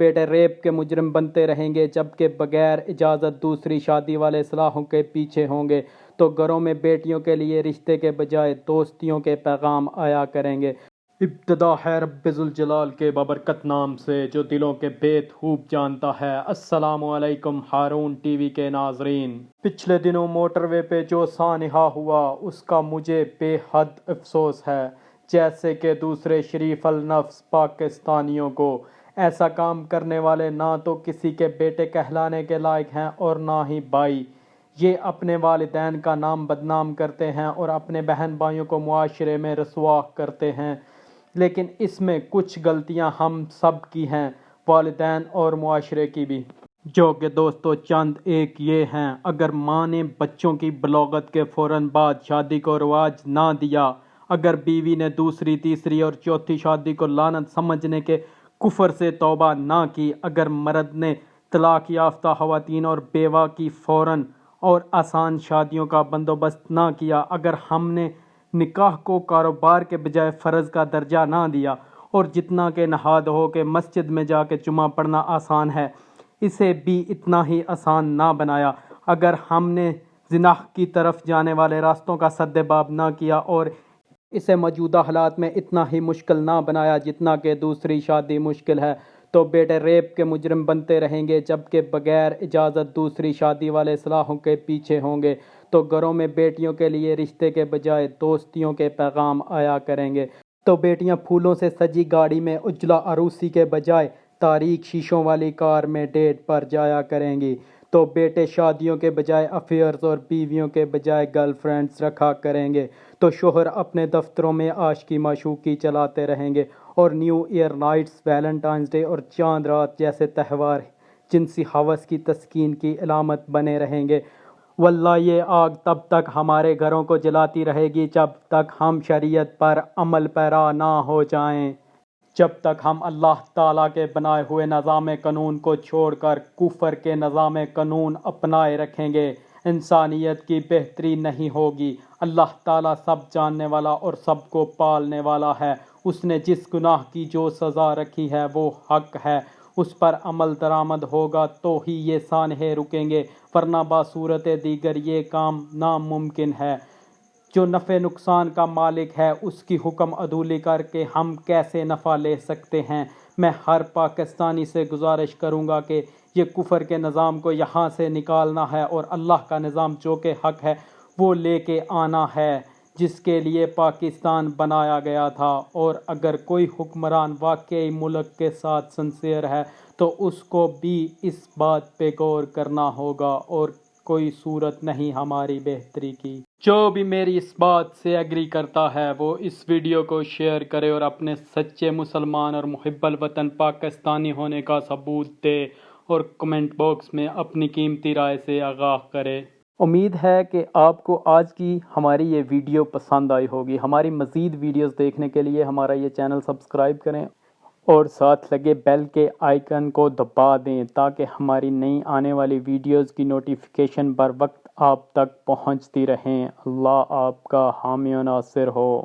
بیٹے ریپ کے مجرم بنتے رہیں گے جبکہ بغیر اجازت دوسری شادی والے سلاخوں کے پیچھے ہوں گے تو گھروں میں بیٹیوں کے لیے رشتے کے بجائے دوستیوں کے پیغام آیا کریں گے۔ ابتدا ہے رب ذوالجلال کے بابرکت نام سے جو دلوں کے بید خوب جانتا ہے۔ السلام علیکم ہارون ٹی وی کے ناظرین۔ پچھلے دنوں موٹر وے پہ جو سانحہ ہوا اس کا مجھے بے حد افسوس ہے، جیسے کہ دوسرے شریف النفس پاکستانیوں کو۔ ایسا کام کرنے والے نہ تو کسی کے بیٹے کہلانے کے لائق ہیں اور نہ ہی بھائی۔ یہ اپنے والدین کا نام بدنام کرتے ہیں اور اپنے بہن بھائیوں کو معاشرے میں رسوا کرتے ہیں، لیکن اس میں کچھ غلطیاں ہم سب کی ہیں، والدین اور معاشرے کی بھی، جو کہ دوستو چند ایک یہ ہیں۔ اگر ماں نے بچوں کی بلوغت کے فوراً بعد شادی کو رواج نہ دیا، اگر بیوی نے دوسری تیسری اور چوتھی شادی کو لعنت سمجھنے کے کفر سے توبہ نہ کی، اگر مرد نے طلاق یافتہ خواتین اور بیوہ کی فوراً اور آسان شادیوں کا بندوبست نہ کیا، اگر ہم نے نکاح کو کاروبار کے بجائے فرض کا درجہ نہ دیا اور جتنا کہ نہاد ہو کہ مسجد میں جا کے جمعہ پڑھنا آسان ہے اسے بھی اتنا ہی آسان نہ بنایا، اگر ہم نے زنا کی طرف جانے والے راستوں کا سد باب نہ کیا اور اسے موجودہ حالات میں اتنا ہی مشکل نہ بنایا جتنا کہ دوسری شادی مشکل ہے، تو بیٹے ریپ کے مجرم بنتے رہیں گے جبکہ بغیر اجازت دوسری شادی والے سلاخوں کے پیچھے ہوں گے تو گھروں میں بیٹیوں کے لیے رشتے کے بجائے دوستیوں کے پیغام آیا کریں گے، تو بیٹیاں پھولوں سے سجی گاڑی میں اجلا عروسی کے بجائے تاریک شیشوں والی کار میں ڈیٹ پر جایا کریں گی، تو بیٹے شادیوں کے بجائے افیئرز اور بیویوں کے بجائے گرل فرینڈز رکھا کریں گے، تو شوہر اپنے دفتروں میں عاشقی معشوقی چلاتے رہیں گے اور نیو ایئر نائٹس، ویلنٹائنز ڈے اور چاند رات جیسے تہوار جنسی ہوس کی تسکین کی علامت بنے رہیں گے۔ واللہ یہ آگ تب تک ہمارے گھروں کو جلاتی رہے گی جب تک ہم شریعت پر عمل پیرا نہ ہو جائیں، جب تک ہم اللہ تعالیٰ کے بنائے ہوئے نظام قانون کو چھوڑ کر کفر کے نظام قانون اپنائے رکھیں گے، انسانیت کی بہتری نہیں ہوگی۔ اللہ تعالیٰ سب جاننے والا اور سب کو پالنے والا ہے، اس نے جس گناہ کی جو سزا رکھی ہے وہ حق ہے، اس پر عمل درآمد ہوگا تو ہی یہ سانحے رکیں گے، ورنہ بصورت دیگر یہ کام ناممکن ہے۔ جو نفع نقصان کا مالک ہے اس کی حکم عدولی کر کے ہم کیسے نفع لے سکتے ہیں؟ میں ہر پاکستانی سے گزارش کروں گا کہ یہ کفر کے نظام کو یہاں سے نکالنا ہے اور اللہ کا نظام جو کہ حق ہے وہ لے کے آنا ہے جس کے لیے پاکستان بنایا گیا تھا، اور اگر کوئی حکمران واقعی ملک کے ساتھ سنسیئر ہے تو اس کو بھی اس بات پہ غور کرنا ہوگا اور کوئی صورت نہیں ہماری بہتری کی۔ جو بھی میری اس بات سے ایگری کرتا ہے وہ اس ویڈیو کو شیئر کرے اور اپنے سچے مسلمان اور محب الوطن پاکستانی ہونے کا ثبوت دے اور کمنٹ باکس میں اپنی قیمتی رائے سے آگاہ کرے۔ امید ہے کہ آپ کو آج کی ہماری یہ ویڈیو پسند آئی ہوگی۔ ہماری مزید ویڈیوز دیکھنے کے لیے ہمارا یہ چینل سبسکرائب کریں اور ساتھ لگے بیل کے آئیکن کو دبا دیں تاکہ ہماری نئی آنے والی ویڈیوز کی نوٹیفیکیشن بر وقت آپ تک پہنچتی رہیں۔ اللہ آپ کا حامی و ناصر ہو۔